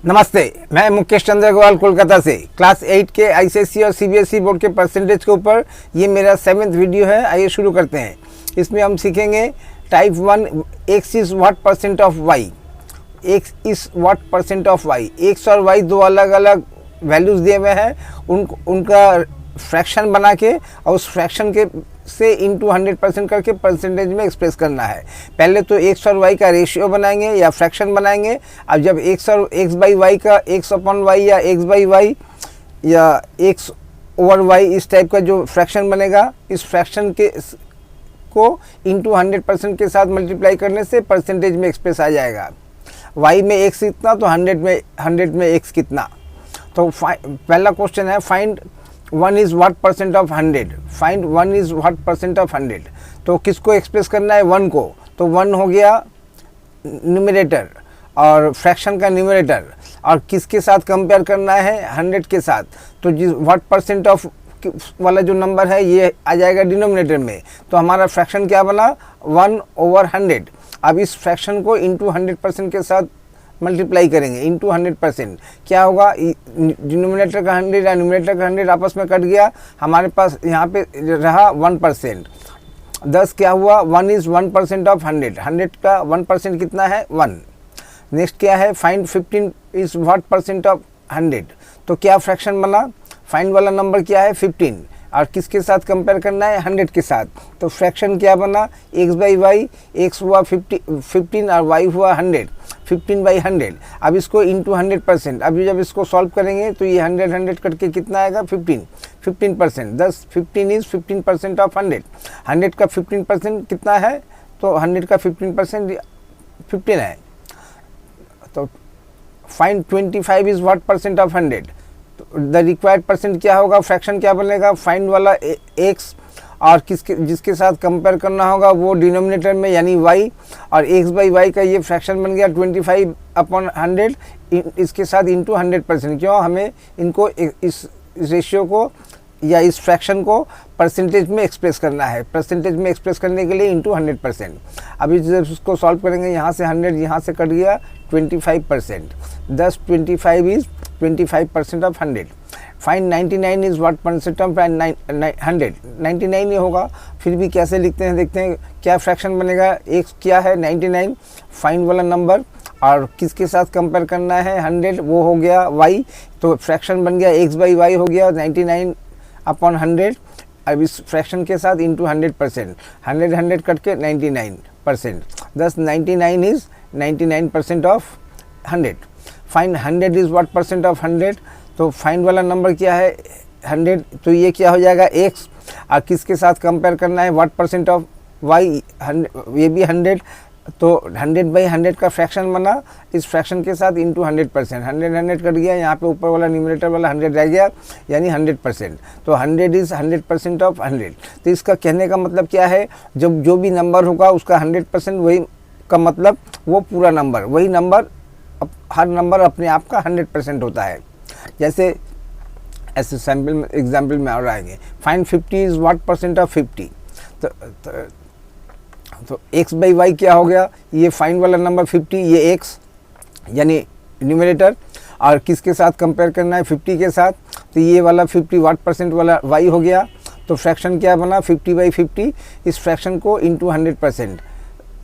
नमस्ते, मैं मुकेश चंद्र अग्रवाल कोलकाता से। क्लास 8 के आईसीएसई और सीबीएसई बोर्ड के परसेंटेज के ऊपर ये मेरा 7th वीडियो है। आइए शुरू करते हैं। इसमें हम सीखेंगे type 1 x is what percent of y। x is what percent of y। x और y दो अलग अलग वैल्यूज़ दिए हुए हैं, उनका फ्रैक्शन बना के और उस फ्रैक्शन के से इंटू 100% करके परसेंटेज में एक्सप्रेस करना है। पहले तो x और y का रेशियो बनाएंगे या फ्रैक्शन बनाएंगे। अब जब x और x बाई वाई का x अपॉन y या x बाई वाई या x ओवर y इस टाइप का जो फ्रैक्शन बनेगा, इस फ्रैक्शन के को इंटू 100% के साथ मल्टीप्लाई करने से परसेंटेज में एक्सप्रेस आ जाएगा। y में x कितना तो 100 में x कितना। तो पहला क्वेश्चन है find 1 is what percent of 100। Find 1 is what percent of 100। तो किसको एक्सप्रेस करना है? 1 को। तो 1 हो गया न्यूमरेटर और फ्रैक्शन का न्यूमरेटर, और किसके साथ कंपेयर करना है? 100 के साथ। तो जिस व्हाट परसेंट ऑफ वाला जो नंबर है ये आ जाएगा डिनोमिनेटर में। तो हमारा फ्रैक्शन क्या बना? 1 ओवर 100। अब इस फ्रैक्शन को इंटू 100% के साथ मल्टीप्लाई करेंगे। इंटू 100% क्या होगा? डिनोमिनेटर का 100 या न्यूमरेटर का 100 आपस में कट गया, हमारे पास यहाँ पे रहा 1%। 10 क्या हुआ? 1 इज़ 1% ऑफ 100। 100 का 1% कितना है? 1। नेक्स्ट क्या है? Find 15 is what percent of 100। तो क्या फ्रैक्शन बना? फाइंड वाला नंबर क्या है? 15। और किसके साथ कंपेयर करना है? 100 के साथ। तो फ्रैक्शन क्या बना? x बाई वाई, x हुआ 15 और y हुआ 100। 15 बाई 100। अब इसको इंटू 100%। अभी जब इसको सॉल्व करेंगे तो ये 100 करके कितना आएगा? 15%। 10 15 इज़ 15% ऑफ 100। 100 का 15% कितना है? तो 100 का 15% 15 है। तो find 25 is what percent of 100। The required percent क्या होगा? फ्रैक्शन क्या बनेगा? फाइंड वाला x और जिसके साथ कंपेयर करना होगा वो डिनोमिनेटर में यानी y, और x बाई वाई का ये फ्रैक्शन बन गया 25 अपॉन 100। इसके साथ इंटू 100%। क्यों? हमें इनको इस रेशियो को या इस फ्रैक्शन को परसेंटेज में एक्सप्रेस करना है। परसेंटेज में एक्सप्रेस करने के लिए इंटू 100%। अभी जब उसको सॉल्व करेंगे, यहाँ से 100 यहाँ से कट गया 25%। 10 25 is 25% of 100। Find 99 is what percent of 100। 99 ही होगा, फिर भी कैसे लिखते हैं देखते हैं। क्या फ्रैक्शन बनेगा? एक क्या है? 99। फाइंड वाला नंबर और किसके साथ कंपेयर करना है? 100, वो हो गया y। तो फ्रैक्शन बन गया x बाई वाई हो गया 99 अपॉन 100। अब इस फ्रैक्शन के साथ इंटू 100%। 100 कट के 99%। 10 99 is 99% of 100। Find 100 is what percent of 100। तो फाइंड वाला नंबर क्या है? 100। तो ये क्या हो जाएगा? x। और किसके साथ कंपेयर करना है? व्हाट परसेंट ऑफ y, ये भी 100। तो 100 बाई 100 का फ्रैक्शन बना, इस फ्रैक्शन के साथ इंटू 100%। 100 कट गया, यहाँ पे ऊपर वाला न्यूमरेटर वाला 100 रह गया, यानी 100%। तो 100 इज़ 100% ऑफ 100। तो इसका कहने का मतलब क्या है? जब जो भी नंबर होगा उसका 100% वही का मतलब वो पूरा नंबर, वही नंबर, हर नंबर अपने आप का 100% होता है। जैसे ऐसे एग्जाम्पल में और आएंगे। Find 50 is what percent of 50। तो x बाई वाई क्या हो गया? ये फाइंड वाला नंबर 50, ये x यानी न्यूमरेटर, और किसके साथ कंपेयर करना है? 50 के साथ। तो ये वाला 50 व्हाट परसेंट वाला y हो गया। तो फ्रैक्शन क्या बना? 50 बाई 50। इस फ्रैक्शन को इंटू 100%।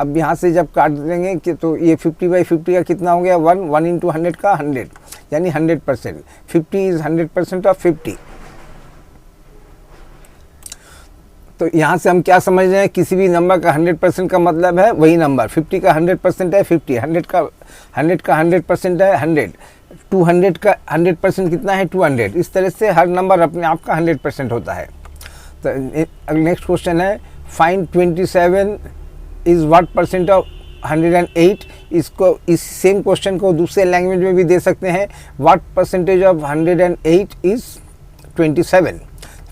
अब यहाँ से जब काट देंगे कि तो ये 50 बाई 50 का कितना हो गया? 1 इंटू 100 का 100, यानी 100%। 50 इज़ 100% ऑफ 50। तो यहाँ से हम क्या समझ रहे हैं? किसी भी नंबर का 100% का मतलब है वही नंबर। 50 का 100% है 50। 100 का 100% है 100। 200 का 100% कितना है? 200। इस तरह से हर नंबर अपने आप का 100% होता है। तो नेक्स्ट क्वेश्चन है find 27 is what percent of 108। इसको इस सेम क्वेश्चन को दूसरे लैंग्वेज में भी दे सकते हैं। What percentage of 108 is 27।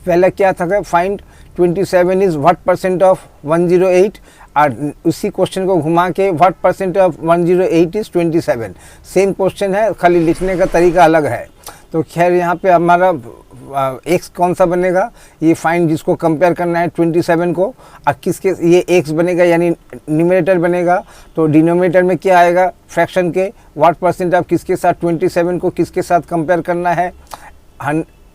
पहला क्या था? Find 27 is what percent of 108, और उसी क्वेश्चन को घुमा के what percent of 108 is 27। Same question है, खाली लिखने का तरीका अलग है। तो खैर यहाँ पे हमारा x कौन सा बनेगा, ये फाइंड जिसको कंपेयर करना है 27 को, और किसके ये x बनेगा यानी न्यूमरेटर बनेगा। तो डिनोमिनेटर में क्या आएगा, फ्रैक्शन के व्हाट परसेंट ऑफ किसके साथ, 27 को किसके साथ कंपेयर करना है,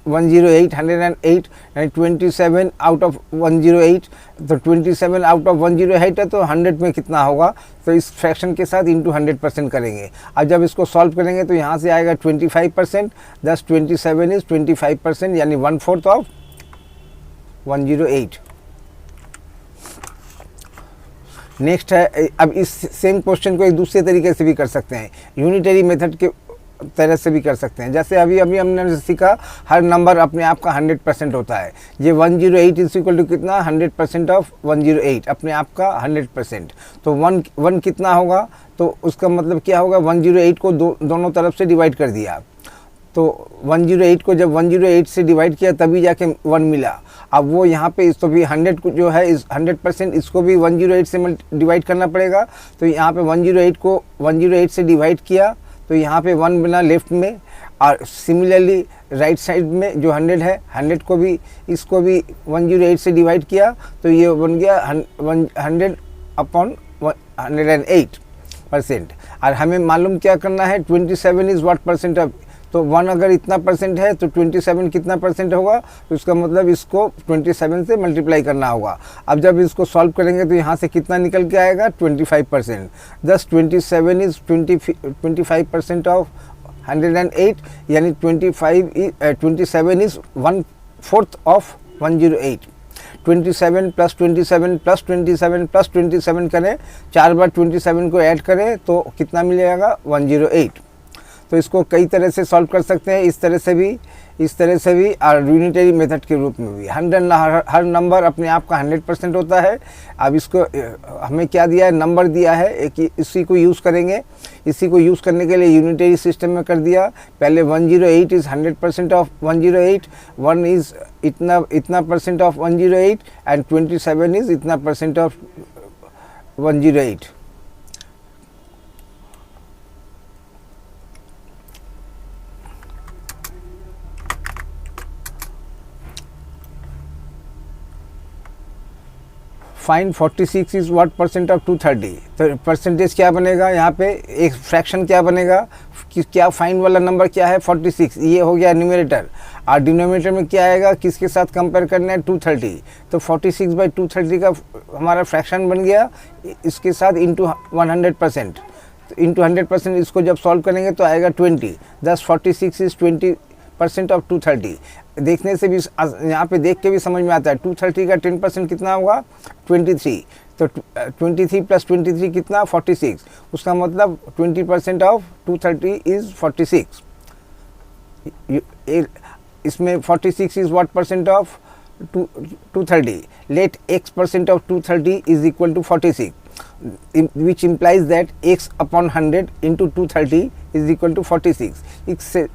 108 108 यानी 27 आउट ऑफ 108। तो 27 आउट ऑफ 108 है तो 100 में कितना होगा, तो इस फ्रैक्शन के साथ इंटू 100% करेंगे। अब जब इसको सॉल्व करेंगे तो यहाँ से आएगा 25%, दस 27 इज 25% यानी 1/4 ऑफ 108। नेक्स्ट है, अब इस सेम क्वेश्चन को एक दूसरे तरीके से भी कर सकते हैं, यूनिटरी मेथड के तरह से भी कर सकते हैं। जैसे अभी हमने सीखा हर नंबर अपने आप का 100% होता है। ये 108 इज इक्वल टू कितना, 100% ऑफ 108 अपने आप का 100%। तो 1 कितना होगा, तो उसका मतलब क्या होगा, 108 को दोनों तरफ से डिवाइड कर दिया। तो 108 को जब 108 से डिवाइड किया तभी जाके 1 मिला। अब वो यहाँ पे इस तो भी 100 को जो है इस 100% इसको भी 108 से डिवाइड करना पड़ेगा। तो यहाँ पे 108 को 108 से डिवाइड किया तो यहाँ पे 1 बना लेफ्ट में, और सिमिलरली राइट साइड में जो 100 है 100 को भी इसको भी 108 से डिवाइड किया तो ये बन गया 100/108%। और हमें मालूम क्या करना है, 27 इज़ व्हाट परसेंट ऑफ, तो 1 अगर इतना परसेंट है तो 27 कितना परसेंट होगा, तो इसका मतलब इसको 27 से मल्टीप्लाई करना होगा। अब जब इसको सॉल्व करेंगे तो यहाँ से कितना निकल के आएगा, 25%। दस 27 इज़ 25% ऑफ 108 यानी 27 is 1/4 of 108। 27 plus 27 plus 27 plus 27 करें, 4 बार 27 को ऐड करें तो कितना मिलेगा, 108। तो इसको कई तरह से सॉल्व कर सकते हैं, इस तरह से भी और यूनिटरी मेथड के रूप में भी। हर नंबर अपने आप का 100% होता है। अब इसको हमें क्या दिया है, नंबर दिया है कि इसी को यूज़ करेंगे। इसी को यूज़ करने के लिए यूनिटरी सिस्टम में कर दिया। पहले 108 इज़ 100% ऑफ 108, 1 इज़ इतना परसेंट ऑफ 108 एंड 27 इज़ इतना percent of 108। Find 46 is what percent of 230। तो परसेंटेज क्या बनेगा, यहाँ पे एक फ्रैक्शन क्या बनेगा, क्या फाइंड वाला नंबर क्या है, 46, ये हो गया न्यूमरेटर। और डिनोमिनेटर में क्या आएगा, किसके साथ कंपेयर करना है, 230। तो 46/230 का हमारा फ्रैक्शन बन गया, इसके साथ इंटू 100%। तो इंटू 100% इसको जब सॉल्व करेंगे तो आएगा 20। दस 46 इज़ 20% ऑफ 230। देखने से भी यहाँ पे देख के भी समझ में आता है, 230 का 10% कितना होगा, 23। तो 23 प्लस 23 कितना, 46। उसका मतलब 20% ऑफ 230 इज़ 46। इसमें 46 is what percent of 230। Let x percent of 230 is equal to 46, which implies that x upon 100 into 230 is equal to 46।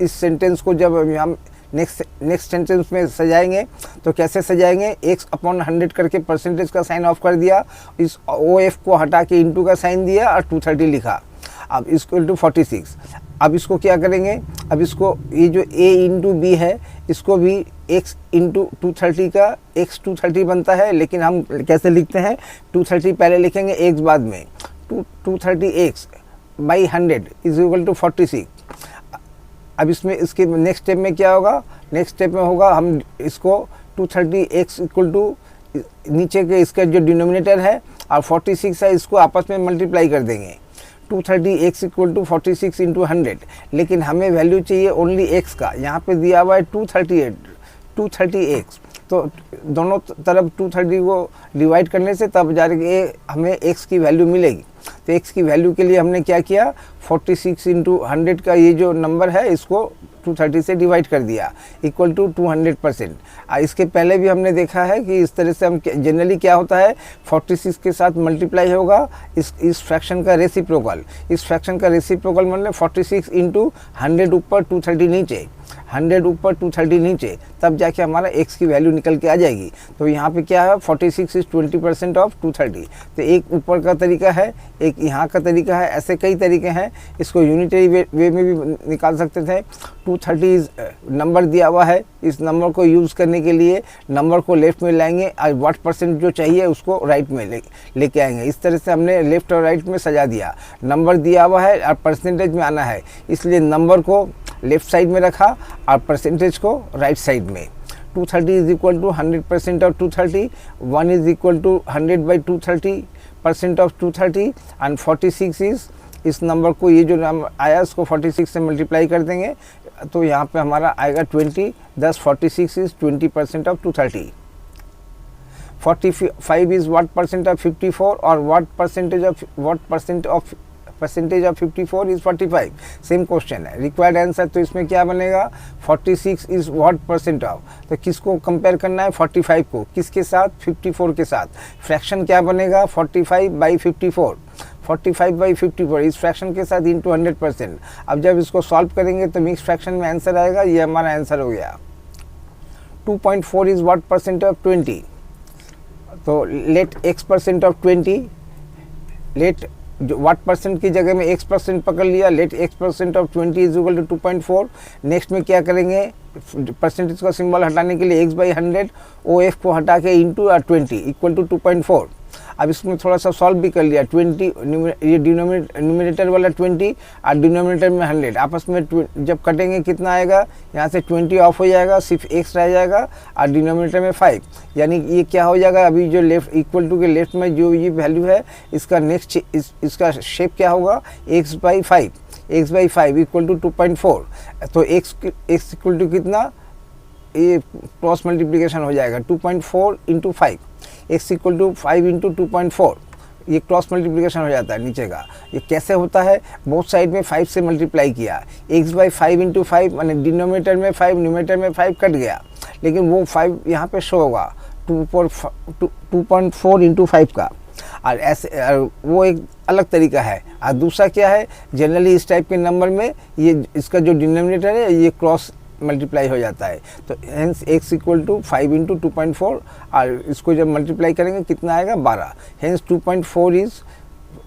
इस सेंटेंस को जब हम नेक्स्ट सेंटेंस में सजाएंगे तो कैसे सजाएंगे, x अपॉन 100 करके परसेंटेज का साइन ऑफ कर दिया, इस OF को हटा के इंटू का साइन दिया और 230 लिखा। अब इसको टू 46। अब इसको क्या करेंगे, अब इसको ये जो a इंटू बी है इसको भी x इंटू 230 का x 230 बनता है, लेकिन हम कैसे लिखते हैं, 230 पहले लिखेंगे x बाद में, 230x by 100 is equal to 46। अब इसमें इसके नेक्स्ट स्टेप में क्या होगा, नेक्स्ट स्टेप में होगा हम इसको 230x इक्वल टू नीचे के इसका जो डिनोमिनेटर है और 46 है इसको आपस में मल्टीप्लाई कर देंगे। 230x इक्वल टू 46 इंटू 100, लेकिन हमें वैल्यू चाहिए ओनली x का। यहाँ पे दिया हुआ है 230x, तो दोनों तरफ 230 को डिवाइड करने से तब जाके हमें x की वैल्यू मिलेगी। तो x की वैल्यू के लिए हमने क्या किया, 46 इंटू 100 का ये जो नंबर है इसको 230 से डिवाइड कर दिया, इक्वल टू 200%। इसके पहले भी हमने देखा है कि इस तरह से हम जनरली क्या होता है, 46 के साथ मल्टीप्लाई होगा इस फ्रैक्शन का रेसिप्रोकल। इस फ्रैक्शन का रेसिप्रोकल मतलब 46 इंटू 100 ऊपर 230 नीचे। 100 ऊपर 230 नीचे, तब जाके हमारा x की वैल्यू निकल के आ जाएगी। तो यहाँ पे क्या है, 46 इज़ 20% ऑफ 230। तो एक ऊपर का तरीका है, एक यहाँ का तरीका है, ऐसे कई तरीके हैं। इसको यूनिटरी वे में भी निकाल सकते थे। 230 नंबर दिया हुआ है, इस नंबर को यूज़ करने के लिए नंबर को लेफ्ट में लाएंगे और व्हाट परसेंट जो चाहिए उसको राइट में लेके आएंगे। इस तरह से हमने लेफ्ट और राइट में सजा दिया। नंबर दिया हुआ है और परसेंटेज में आना है, इसलिए नंबर को लेफ्ट साइड में रखा और परसेंटेज को राइट साइड में। 230 is equal to 100% of 230, 1 is equal to 100/230% of 230 and 46 is, इस नंबर को, ये जो नंबर आया उसको 46 से मल्टीप्लाई कर देंगे तो यहाँ पे हमारा आएगा 20। thus 46 is 20% of 230। 45 is what percent of 54 और what percentage of 54 is 45। Same question है, रिक्वायर्ड आंसर। तो इसमें क्या बनेगा, 46 इज व्हाट परसेंट ऑफ, तो किसको कंपेयर करना है, 45 को, किसके साथ, 54 के साथ। फ्रैक्शन क्या बनेगा, 45/54, 45/54 इस फ्रैक्शन के साथ इंटू 100%। अब जब इसको सॉल्व करेंगे तो मिक्स फ्रैक्शन में आंसर आएगा, ये हमारा आंसर हो गया। 2.4 इज व्हाट परसेंट ऑफ 20, तो लेट x% ऑफ 20, लेट जो वाट परसेंट की जगह में x% पकड़ लिया, let x% of 20 is equal to 2.4। Next में क्या करेंगे, परसेंटेज का सिंबल हटाने के लिए x/100 OF को हटा के इंटू 20 इक्वल टू 2.4। अब इसमें थोड़ा सा सॉल्व भी कर लिया। 20 ये न्यूमरेटर वाला 20 और डिनोमिनेटर में 100, आपस में जब कटेंगे कितना आएगा, यहाँ से 20 ऑफ हो जाएगा, सिर्फ x रह जाएगा और डिनोमिनेटर में 5, यानी ये क्या हो जाएगा, अभी जो लेफ्ट इक्वल टू के लेफ्ट में जो ये वैल्यू है इसका नेक्स्ट इसका शेप क्या होगा, x/5, x/5 इक्वल टू 2.4। तो x इक्वल टू कितना, ये क्रॉस मल्टीप्लिकेशन हो जाएगा 2.4 into 5, x equal to 5 into 2.4, ये क्रॉस मल्टीप्लिकेशन हो जाता है नीचे का। ये कैसे होता है, बोथ साइड में 5 से मल्टीप्लाई किया, x/5 इंटू 5 माने डिनोमिनेटर में 5 न्यूमरेटर में 5 कट गया, लेकिन वो 5 यहाँ पे शो होगा 2.4 इंटू 5 का। और ऐसे वो एक अलग तरीका है। और दूसरा क्या है, जनरली इस टाइप के नंबर में ये इसका जो डिनोमिनेटर है ये क्रॉस मल्टीप्लाई हो जाता है। तो hence x equal to 5 into 2.4 और इसको जब मल्टीप्लाई करेंगे कितना आएगा, 12। Hence 2.4 is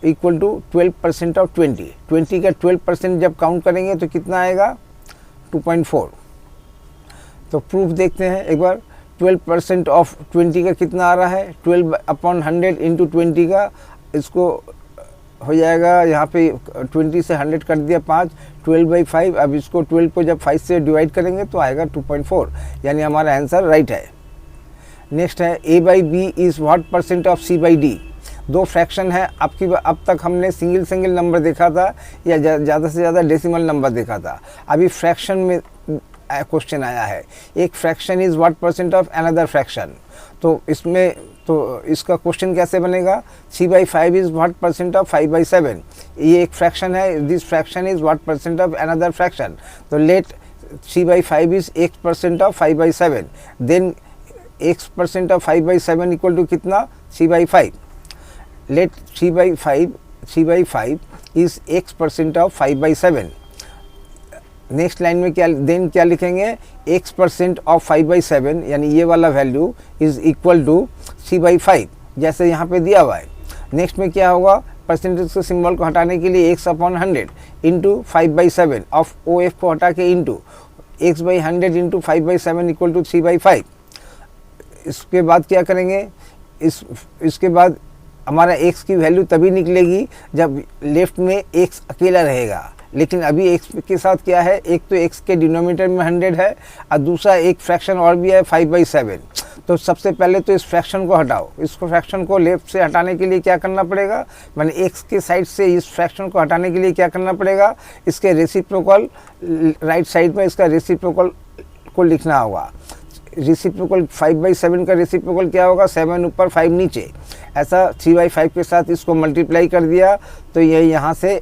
equal to 12% of 20। 20 का 12% जब काउंट करेंगे तो कितना आएगा, 2.4। तो प्रूफ देखते हैं एक बार। 12% ऑफ 20 का कितना आ रहा है, 12/100 इंटू 20 का, इसको हो जाएगा यहाँ पे 20 से 100 कट दिया 5, 12/5। अब इसको 12 को जब 5 से डिवाइड करेंगे तो आएगा 2.4, यानी हमारा आंसर राइट है। नेक्स्ट है a/b is what percent of c/d। दो फ्रैक्शन है आपकी, अब तक हमने सिंगल नंबर देखा था या ज़्यादा से ज़्यादा डेसिमल नंबर देखा था। अभी फ्रैक्शन में क्वेश्चन आया है, एक fraction is what percent of another fraction. तो इसमें तो इसका क्वेश्चन कैसे बनेगा, 3/5 इज़ व्हाट परसेंट ऑफ 5/7। ये एक फ्रैक्शन है, this fraction is what percent of another fraction. तो let 3/5 is x% of 5/7, then x% of 5/7 equal to कितना, 3/5। Let 3/5 is x% of 5/7। Next line में क्या, देन क्या लिखेंगे, x% ऑफ 5/7 यानी ये वाला वैल्यू इज़ इक्वल टू 3/5, जैसे यहाँ पे दिया हुआ है। नेक्स्ट में क्या होगा, परसेंटेज के सिंबल को हटाने के लिए x/100 इंटू 5/7 ऑफ OF को हटा के into x/100 into 5/7 equal to 3/5। इसके बाद क्या करेंगे, इसके बाद हमारा x की वैल्यू तभी निकलेगी जब लेफ्ट में x अकेला रहेगा। लेकिन अभी x के साथ क्या है, एक तो x के डिनोमिनेटर में 100 है और दूसरा एक फ्रैक्शन और भी है 5/7। तो सबसे पहले तो इस फ्रैक्शन को हटाओ। इसको फ्रैक्शन को लेफ्ट से हटाने के लिए क्या करना पड़ेगा, मैंने x के साइड से इस फ्रैक्शन को हटाने के लिए क्या करना पड़ेगा, इसके रेसिप्रोकल राइट साइड में इसका रेसिप्रोकल को लिखना होगा। रेसिप्रोकल 5/7 का रेसिप्रोकल क्या होगा, 7 ऊपर 5 नीचे। ऐसा 3/5 के साथ इसको मल्टीप्लाई कर दिया तो ये यहाँ से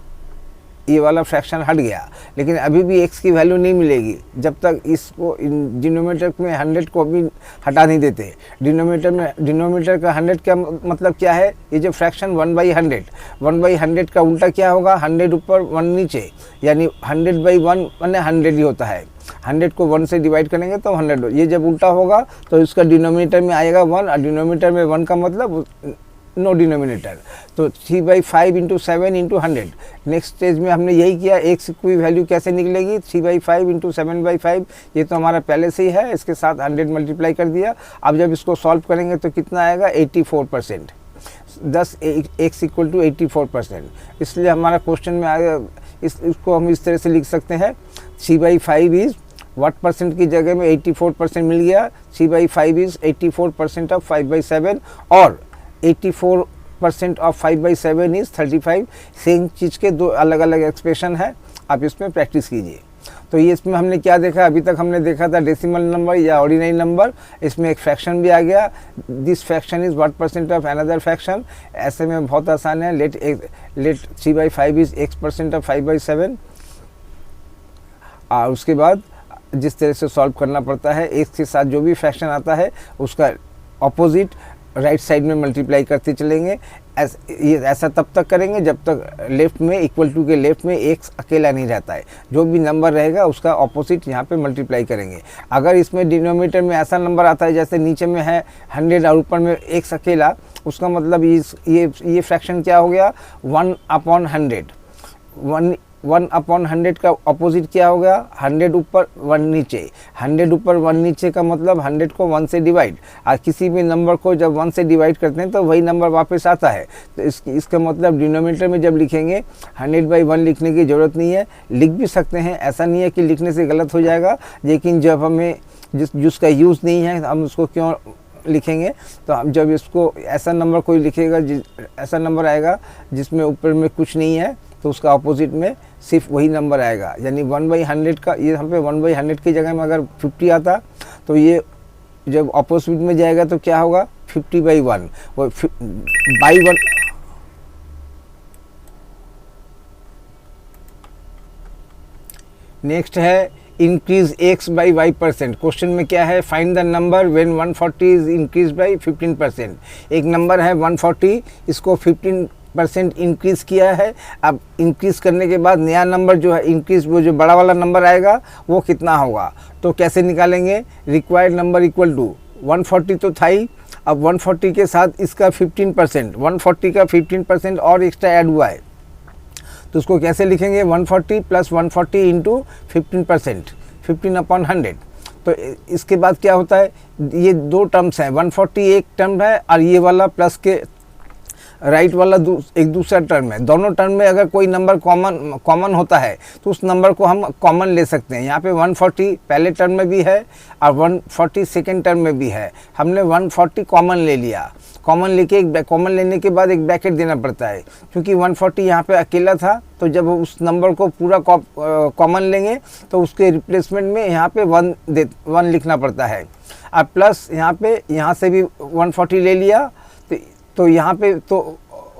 ये वाला फ्रैक्शन हट गया। लेकिन अभी भी x की वैल्यू नहीं मिलेगी जब तक इसको डिनोमिनेटर में 100 को भी हटा नहीं देते। डिनोमिनेटर का 100 का मतलब क्या है, ये जो फ्रैक्शन 1/100 का उल्टा क्या होगा, 100 ऊपर 1 नीचे, यानी 100/1 100 ही होता है। 100 को 1 से डिवाइड करेंगे तो 100। ये जब उल्टा होगा तो इसका डिनोमिनेटर में आएगा 1, और डिनोमिनेटर में 1 का मतलब नो डिनोमिनेटर। तो 3/5 इंटू 7 इंटू 100। नेक्स्ट स्टेज में हमने यही किया। x की वैल्यू कैसे निकलेगी, 3/5 इंटू 7/5, ये तो हमारा पहले से ही है, इसके साथ 100 मल्टीप्लाई कर दिया। अब जब इसको सॉल्व करेंगे तो कितना आएगा, 84%। 10 x इक्वल टू 84%। इसलिए हमारा क्वेश्चन में आएगा, इसको हम इस तरह से लिख सकते हैं, 3/5 इज़ व्हाट परसेंट की जगह में 84% मिल गया। 3/5 इज़ 84% ऑफ 5/7, और 84% ऑफ 5/7 इज़ 35। सेम चीज़ के दो अलग अलग एक्सप्रेशन है, आप इसमें प्रैक्टिस कीजिए। तो ये इसमें हमने क्या देखा, अभी तक हमने देखा था डेसिमल नंबर या ऑर्डिनरी नंबर, इसमें एक फ्रैक्शन भी आ गया। This fraction is what percent of another fraction. ऐसे में बहुत आसान है, लेट 3/5 इज़ x% ऑफ 5/7। और उसके बाद जिस तरह से सॉल्व करना पड़ता है, x के साथ जो भी फ्रैक्शन आता है उसका ऑपोजिट राइट साइड में मल्टीप्लाई करते चलेंगे। ऐसा तब तक करेंगे जब तक लेफ्ट में, इक्वल टू के लेफ्ट में x अकेला नहीं रहता है। जो भी नंबर रहेगा उसका ऑपोजिट यहाँ पे मल्टीप्लाई करेंगे। अगर इसमें डिनोमिनेटर में ऐसा नंबर आता है जैसे नीचे में है 100 और ऊपर में x अकेला, उसका मतलब ये फ्रैक्शन क्या हो गया, 1/100। 1/100 का अपोजिट क्या हो गया, 100 ऊपर 1 नीचे। 100 ऊपर 1 नीचे का मतलब 100 को 1 से डिवाइड। और किसी भी नंबर को जब 1 से डिवाइड करते हैं तो वही नंबर वापस आता है। तो इसका मतलब डिनोमिनेटर में जब लिखेंगे 100/1 लिखने की ज़रूरत नहीं है, लिख भी सकते हैं, ऐसा नहीं है कि लिखने से गलत हो जाएगा। लेकिन जब हमें जिसका यूज़ नहीं है हम उसको क्यों लिखेंगे, तो हम जब इसको ऐसा नंबर कोई लिखेगा, ऐसा नंबर आएगा जिसमें ऊपर में कुछ नहीं है, तो उसका अपोजिट में सिर्फ वही नंबर आएगा। यानी 1/100 का, ये हम पे 1/100 की जगह में अगर 50 आता तो ये जब अपोजिट में जाएगा तो क्या होगा, 50/1। वो बाई 1। नेक्स्ट है increase x by y%। Question में क्या है, find the number when 140 is increase by 15%। एक नंबर है 140, इसको 15% इंक्रीज़ किया है। अब इंक्रीज़ करने के बाद नया नंबर जो है इंक्रीज़, वो जो बड़ा वाला नंबर आएगा वो कितना होगा, तो कैसे निकालेंगे, रिक्वायर्ड नंबर इक्वल टू 140 तो था ही, अब 140 के साथ इसका 15%, 140 का 15% और एक्स्ट्रा ऐड हुआ है, तो उसको कैसे लिखेंगे, 140 प्लस 140 इंटू 15%, 15/100। तो इसके बाद क्या होता है, ये दो टर्म्स हैं, 140 एक टर्म है और ये वाला प्लस के राइट वाला एक दूसरा टर्म है। दोनों टर्म में अगर कोई नंबर कॉमन होता है तो उस नंबर को हम कॉमन ले सकते हैं। यहाँ पे 140 पहले टर्म में भी है और 140 सेकेंड टर्म में भी है। हमने 140 कॉमन ले लिया। कॉमन लेने के बाद एक ब्रैकेट देना पड़ता है, क्योंकि 140 यहाँ पे अकेला था, तो जब उस नंबर को पूरा कॉमन लेंगे तो उसके रिप्लेसमेंट में यहाँ पे 1 लिखना पड़ता है। अब प्लस यहाँ से भी 140 ले लिया, तो यहाँ पे तो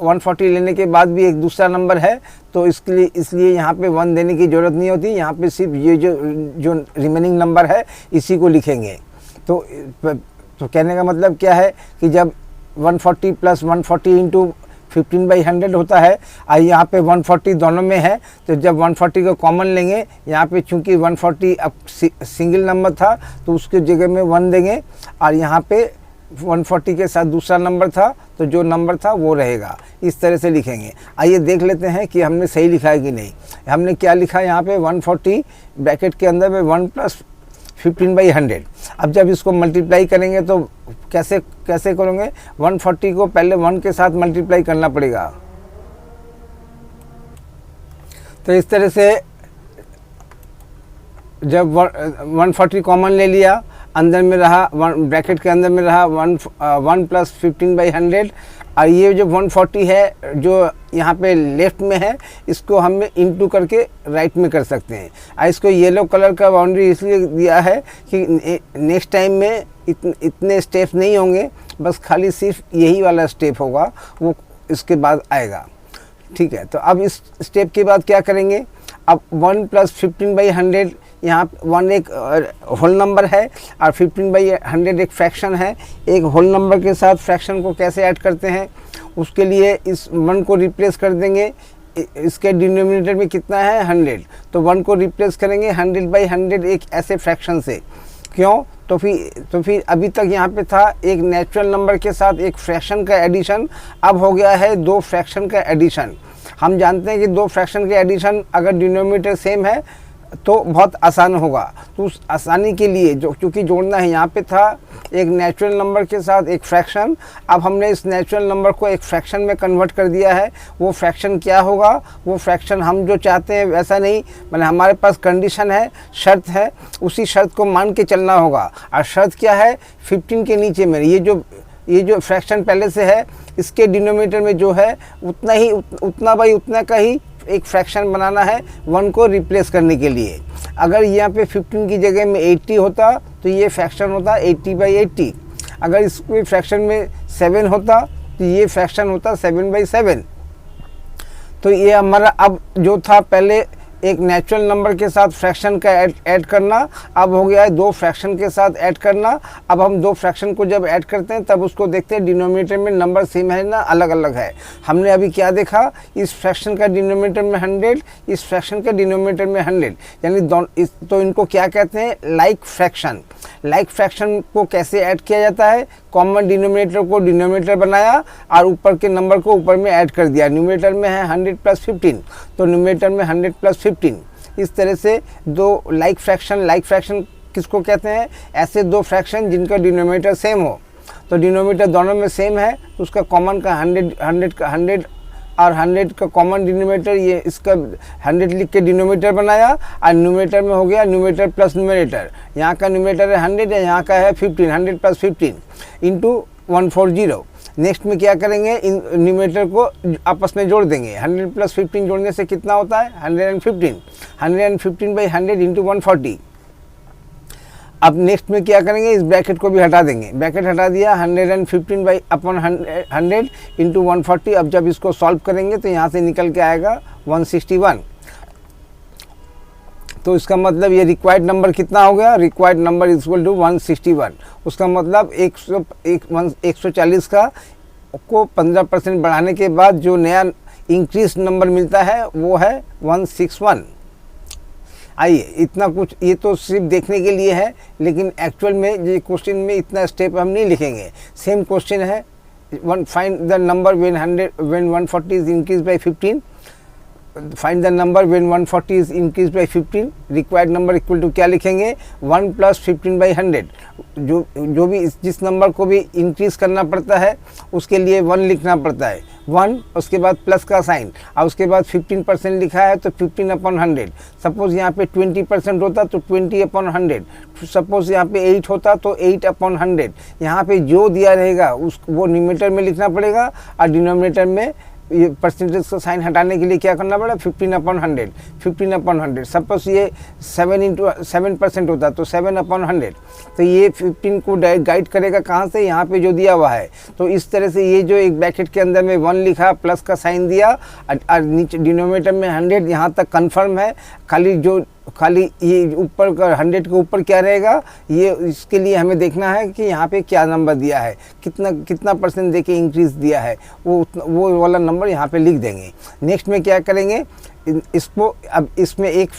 140 लेने के बाद भी एक दूसरा नंबर है, तो इसलिए यहाँ पे 1 देने की ज़रूरत नहीं होती। यहाँ पे सिर्फ ये जो रिमेनिंग नंबर है इसी को लिखेंगे। तो कहने का मतलब क्या है कि जब 140 प्लस 140 इंटू 15/100 होता है और यहाँ पे 140 दोनों में है, तो जब 140 को कॉमन लेंगे, यहाँ पे चूँकि 140 अब सिंगल नंबर था तो उसके जगह में 1 देंगे, और यहाँ पे 140 के साथ दूसरा नंबर था तो जो नंबर था वो रहेगा। इस तरह से लिखेंगे। आइए देख लेते हैं कि हमने सही लिखा है कि नहीं। हमने क्या लिखा है यहाँ पे, 140 ब्रैकेट के अंदर में 1 प्लस 15/100। अब जब इसको मल्टीप्लाई करेंगे तो कैसे करेंगे, 140 को पहले 1 के साथ मल्टीप्लाई करना पड़ेगा। तो इस तरह से जब 140 कॉमन ले लिया, अंदर में रहा ब्रैकेट के अंदर में रहा 1 प्लस 15/100, और ये जो 140 है जो यहाँ पे लेफ्ट में है, इसको हम इंटू करके राइट में कर सकते हैं। और इसको येलो कलर का बाउंड्री इसलिए दिया है कि नेक्स्ट टाइम में इतने स्टेप्स नहीं होंगे, बस खाली सिर्फ यही वाला स्टेप होगा, वो इसके बाद आएगा। ठीक है, तो अब इस स्टेप के बाद क्या करेंगे, अब 1 प्लस 15/100, यहाँ 1 एक होल नंबर है और 15/100 एक फ्रैक्शन है। एक होल नंबर के साथ फ्रैक्शन को कैसे ऐड करते हैं, उसके लिए इस 1 को रिप्लेस कर देंगे इसके डिनोमिनेटर में कितना है 100, तो 1 को रिप्लेस करेंगे 100/100 एक ऐसे फ्रैक्शन से। क्यों? तो फिर अभी तक यहाँ पे था एक नेचुरल नंबर के साथ एक फ्रैक्शन का एडिशन, अब हो गया है दो फ्रैक्शन का एडिशन। हम जानते हैं कि दो फ्रैक्शन के एडिशन अगर डिनोमिनेटर सेम है तो बहुत आसान होगा। तो उस आसानी के लिए जो क्योंकि जोड़ना है, यहाँ पे था एक नेचुरल नंबर के साथ एक फ्रैक्शन, अब हमने इस नेचुरल नंबर को एक फ्रैक्शन में कन्वर्ट कर दिया है। वो फ्रैक्शन क्या होगा? वो फ्रैक्शन हम जो चाहते हैं वैसा नहीं, मतलब हमारे पास कंडीशन है, शर्त है, उसी शर्त को मान के चलना होगा। और शर्त क्या है? 15 के नीचे में ये जो फ्रैक्शन पहले से है इसके डिनोमिनेटर में जो है उतना बाई उतना का ही एक फ्रैक्शन बनाना है 1 को रिप्लेस करने के लिए। अगर यहाँ पे 15 की जगह में 80 होता तो ये फ्रैक्शन होता 80/80। अगर इस फ्रैक्शन में 7 होता तो ये फ्रैक्शन होता 7/7। तो ये हमारा अब जो था पहले एक नेचुरल नंबर के साथ फ्रैक्शन का ऐड करना, अब हो गया है दो फ्रैक्शन के साथ ऐड करना। अब हम दो फ्रैक्शन को जब ऐड करते हैं तब उसको देखते हैं डिनोमिनेटर में नंबर सेम है ना अलग अलग है। हमने अभी क्या देखा? इस फ्रैक्शन का डिनोमिनेटर में 100, इस फ्रैक्शन का डिनोमिनेटर में 100, यानी तो इनको क्या कहते हैं? Like fraction. लाइक फ्रैक्शन को कैसे ऐड किया जाता है? कॉमन डिनोमिनेटर को डिनोमिनेटर बनाया और ऊपर के नंबर को ऊपर में ऐड कर दिया। न्यूमरेटर में है 100 + 15, तो न्यूमरेटर में 100 + 15। इस तरह से दो लाइक फ्रैक्शन किसको कहते हैं? ऐसे दो फ्रैक्शन जिनका डिनोमिनेटर सेम हो। तो डिनोमिनेटर दोनों में सेम है तो उसका कॉमन का 100 और 100 का कॉमन डिनोमिनेटर, ये इसका 100 लिख के डिनोमिनेटर बनाया और न्यूमरेटर में हो गया न्यूमरेटर प्लस न्यूमरेटर। यहाँ का न्यूमरेटर है 100 है, यहाँ का है 15, 100 + 15 इंटू 140। नेक्स्ट में क्या करेंगे? इन न्यूमरेटर को आपस में जोड़ देंगे। 100 + 15 जोड़ने से कितना होता है? 115। 115/100 इंटू 140। अब नेक्स्ट में क्या करेंगे? इस ब्रैकेट को भी हटा देंगे। ब्रैकेट हटा दिया, 115/100 इंटू 140। अब जब इसको सॉल्व करेंगे तो यहाँ से निकल के आएगा 161। तो इसका मतलब ये रिक्वायर्ड नंबर कितना हो गया? Required number equal to 161। उसका मतलब 140 का को 15% बढ़ाने के बाद जो नया इंक्रीज नंबर मिलता है वो है 161। आइए, इतना कुछ ये तो सिर्फ देखने के लिए है, लेकिन एक्चुअल में ये क्वेश्चन में इतना स्टेप हम नहीं लिखेंगे। सेम क्वेश्चन है, find the number when 140 is increase by 15। Find the number when 140 is increase by 15। Required number equal to क्या लिखेंगे? 1 + 15/100। जो भी जिस नंबर को भी इंक्रीज करना पड़ता है उसके लिए 1 लिखना पड़ता है, 1 उसके बाद प्लस का साइन, और उसके बाद 15% लिखा है तो 15/100। सपोज यहाँ पे 20% होता तो 20/100। सपोज यहाँ पे 8 होता तो 8/100। यहाँ पे जो दिया रहेगा वो न्यूमरेटर में लिखना पड़ेगा और डिनोमिनेटर में ये परसेंटेज का साइन हटाने के लिए क्या करना पड़ा? 15/100। 15/100। सपोज ये 7% होता तो 7/100। तो ये 15 को गाइड करेगा कहाँ से? यहाँ पे जो दिया हुआ है। तो इस तरह से ये जो एक ब्रैकेट के अंदर में 1 लिखा, प्लस का साइन दिया और नीचे डिनोमिनेटर में 100, यहाँ तक कंफर्म है। खाली ये ऊपर का 100 के ऊपर क्या रहेगा, ये इसके लिए हमें देखना है कि यहाँ पे क्या नंबर दिया है, कितना परसेंट देके इंक्रीज दिया है, वो वाला नंबर यहाँ पे लिख देंगे। नेक्स्ट में क्या करेंगे? इसको अब इसमें एक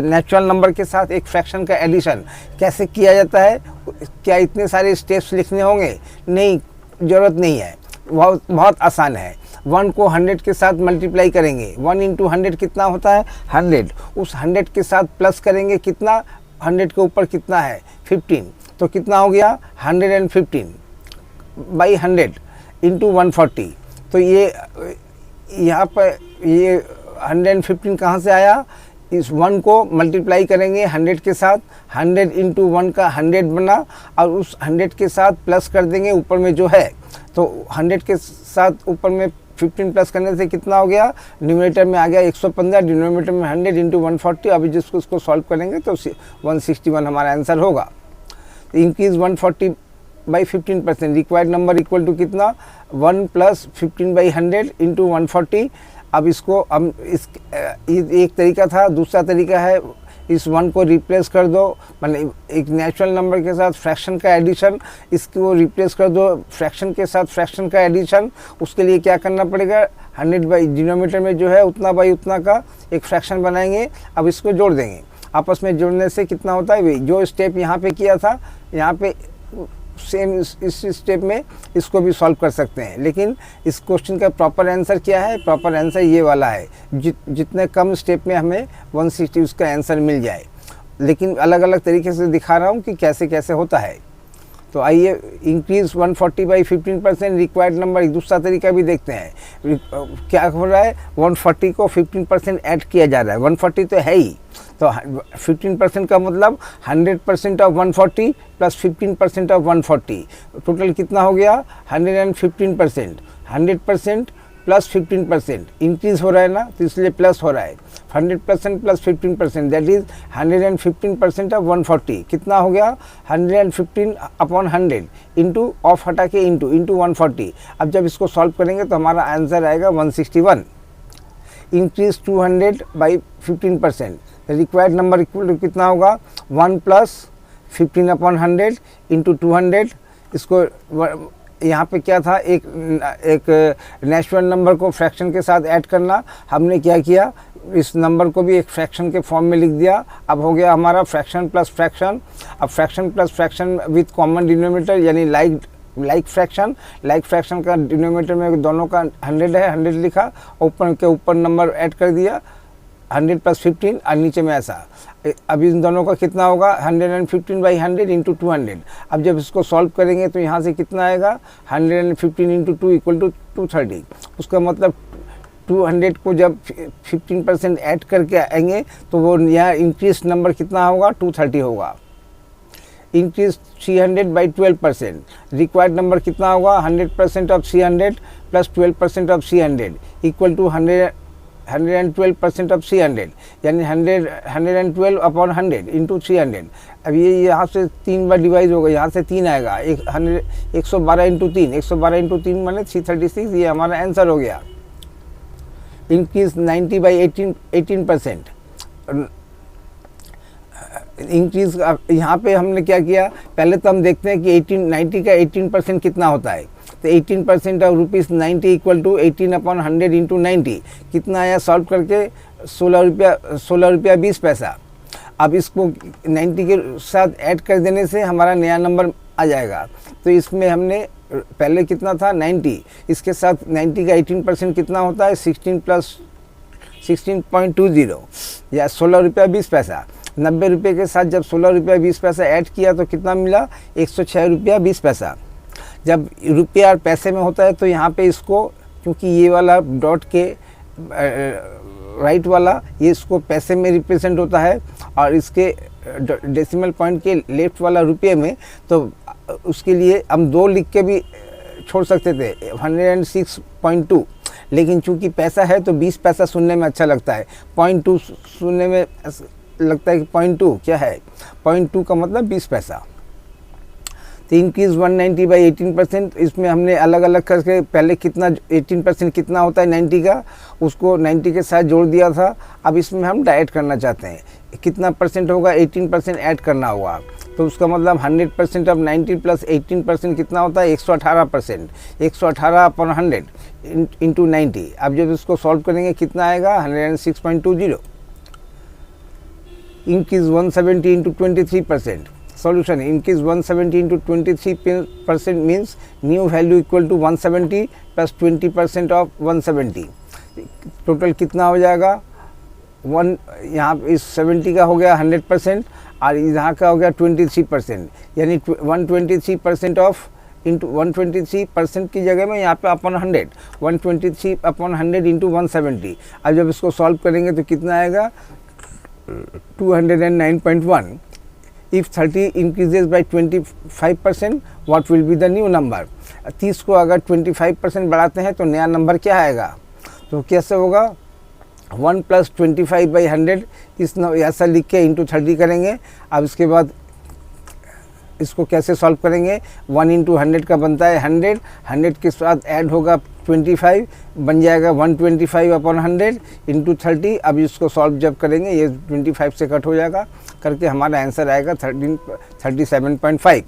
नेचुरल नंबर के साथ एक फ्रैक्शन का एडिशन कैसे किया जाता है? क्या इतने सारे स्टेप्स लिखने होंगे? नहीं, ज़रूरत नहीं है, बहुत आसान है। 1 को 100 के साथ मल्टीप्लाई करेंगे। 1 × 100 कितना होता है? 100। उस 100 के साथ प्लस करेंगे कितना? 100 के ऊपर कितना है? 15। तो कितना हो गया? 115/100 इंटू 140। तो ये यहाँ पर ये 115 कहाँ से आया? इस 1 को मल्टीप्लाई करेंगे 100 के साथ, 100 × 1 का 100 बना और उस 100 के साथ प्लस कर देंगे ऊपर में जो है। तो 100 के साथ ऊपर में 15 प्लस करने से कितना हो गया? न्यूमरेटर में आ गया 115, डिनोमिनेटर में 100 इंटू 140। अभी जिसको इसको सॉल्व करेंगे तो 161 हमारा आंसर होगा। तो increase 140/15%। Required number equal to कितना? 1 + 15/100 इंटू 140। अब इसको हम एक तरीका था, दूसरा तरीका है इस 1 को रिप्लेस कर दो, मतलब एक नेचुरल नंबर के साथ फ्रैक्शन का एडिशन, इसको रिप्लेस कर दो फ्रैक्शन के साथ फ्रैक्शन का एडिशन। उसके लिए क्या करना पड़ेगा, 100 बाई डिनोमीटर में जो है उतना बाई उतना का एक फ्रैक्शन बनाएंगे। अब इसको जोड़ देंगे, आपस में जोड़ने से कितना होता है, वही जो स्टेप यहाँ पे किया था यहाँ पे सेम इस स्टेप में इसको भी सॉल्व कर सकते हैं। लेकिन इस क्वेश्चन का प्रॉपर आंसर क्या है, प्रॉपर आंसर ये वाला है, जितने कम स्टेप में हमें 160 उसका आंसर मिल जाए। लेकिन अलग अलग तरीके से दिखा रहा हूँ कि कैसे कैसे होता है। तो आइए इंक्रीज 140 बाई 15% रिक्वायर्ड नंबर, एक दूसरा तरीका भी देखते हैं। क्या हो रहा है, 140 को 15% ऐड किया जा रहा है, 140 तो है ही, तो 15% का मतलब 100% ऑफ 140 प्लस 15% ऑफ 140, टोटल कितना हो गया 115%। 100% प्लस 15% इंक्रीज हो रहा है ना, तो इसलिए प्लस हो रहा है। 100% प्लस 15% दैट इज 115% ऑफ 140, कितना हो गया 115 अपॉन 100 इंटू ऑफ हटा के इंटू 140। अब जब इसको सॉल्व करेंगे तो हमारा आंसर आएगा 161। Increase 200 by 15%, required number equal to कितना होगा 1 प्लस 15 अपॉन 100 इंटू 200। इसको यहाँ पे क्या था, एक नेचुरल नंबर को फ्रैक्शन के साथ ऐड करना, हमने क्या किया, इस नंबर को भी एक फ्रैक्शन के फॉर्म में लिख दिया। अब हो गया हमारा फ्रैक्शन प्लस फ्रैक्शन। अब fraction plus fraction with common denominator, यानी लाइक फ्रैक्शन का डिनोमिनेटर में दोनों का 100 है, 100 लिखा, ऊपर के ऊपर नंबर ऐड कर दिया 100 प्लस 15 और नीचे में ऐसा। अब इन दोनों का कितना होगा 115 बाई 100 इंटू 200। अब जब इसको सॉल्व करेंगे तो यहाँ से कितना आएगा 115 इंटू 2 इक्वल टू 230। उसका मतलब 200 को जब 15% ऐड करके आएंगे तो वो यहाँ इंक्रीज नंबर कितना होगा 230 होगा। इंक्रीज 300 बाई 12%, रिक्वायर्ड नंबर कितना होगा 100% of 300 plus 12% of 300 equal to 112% of 300, यानी 112 अपॉन 100 इंटू 300। अब ये यहाँ से 3 बार डिवाइड होगा, यहाँ से 3 आएगा, 112 इंटू 3, 112 इंटू 3 माने 336, ये हमारा आंसर हो गया। इंक्रीज 90 बाई 18%, इंक्रीज यहाँ पे हमने क्या किया, पहले तो हम देखते हैं कि 90 का 18% कितना होता है। तो 18% of ₹90 equal to 18 upon 100 into 90 कितना आया, सॉल्व करके 16 रुपया 20 पैसा। अब इसको 90 के साथ ऐड कर देने से हमारा नया नंबर आ जाएगा। तो इसमें हमने पहले कितना था 90, इसके साथ 90 का 18% कितना होता है 16 प्लस 16.20 या 16 रुपया 20 पैसा। 90 रुपये के साथ जब 16 रुपया 20 पैसा ऐड किया तो कितना मिला 106 रुपया 20 पैसा। जब रुपया और पैसे में होता है तो यहाँ पे इसको, क्योंकि ये वाला डॉट के राइट वाला ये इसको पैसे में रिप्रेजेंट होता है और इसके डेसिमल पॉइंट के लेफ्ट वाला रुपये में, तो उसके लिए हम 2 लिख के भी छोड़ सकते थे 106.2, लेकिन चूंकि पैसा है तो 20 पैसा सुनने में अच्छा लगता है, 0.2 सुनने में लगता है कि 0.2 क्या है, 0.2 का मतलब 20 पैसा। तो इंक्रीज 190 बाई 18%, इसमें हमने अलग अलग करके पहले कितना 18% कितना होता है 90 का, उसको 90 के साथ जोड़ दिया था। अब इसमें हम डाइट करना चाहते हैं, कितना परसेंट होगा 18% ऐड करना होगा। तो उसका मतलब 100% ऑफ 90 प्लस 18% कितना होता है 118%, 118 अपॉन 100 इंटू 90। अब जब इसको सॉल्व करेंगे कितना आएगा 106.20। Increase 170 into 23%, solution increase 170 into 23% means new value equal to 170 plus 20% of 170। Total कितना हो जाएगा 1, यहाँ इस 70 का हो गया 100% और यहाँ का हो गया 23%, यानी 123% ऑफ इंटू 123% की जगह में यहाँ पे अपॉन 100, 123 अपॉन 100 इंटू 170। अब जब इसको सॉल्व करेंगे तो कितना आएगा 209.1। If 30 increases by 25%, what will be the new number? 30 को अगर 25% बढ़ाते हैं तो नया नंबर क्या आएगा, तो कैसे होगा 1 प्लस 25 बाई 100, इस ऐसा लिख के इंटू 30 करेंगे। अब इसके बाद इसको कैसे सॉल्व करेंगे, 1 इंटू 100 का बनता है 100, 100 के साथ ऐड होगा 25 बन जाएगा 125/100 इंटू 30। अब इसको सॉल्व जब करेंगे ये 25 से कट हो जाएगा, करके हमारा आंसर आएगा 37.5।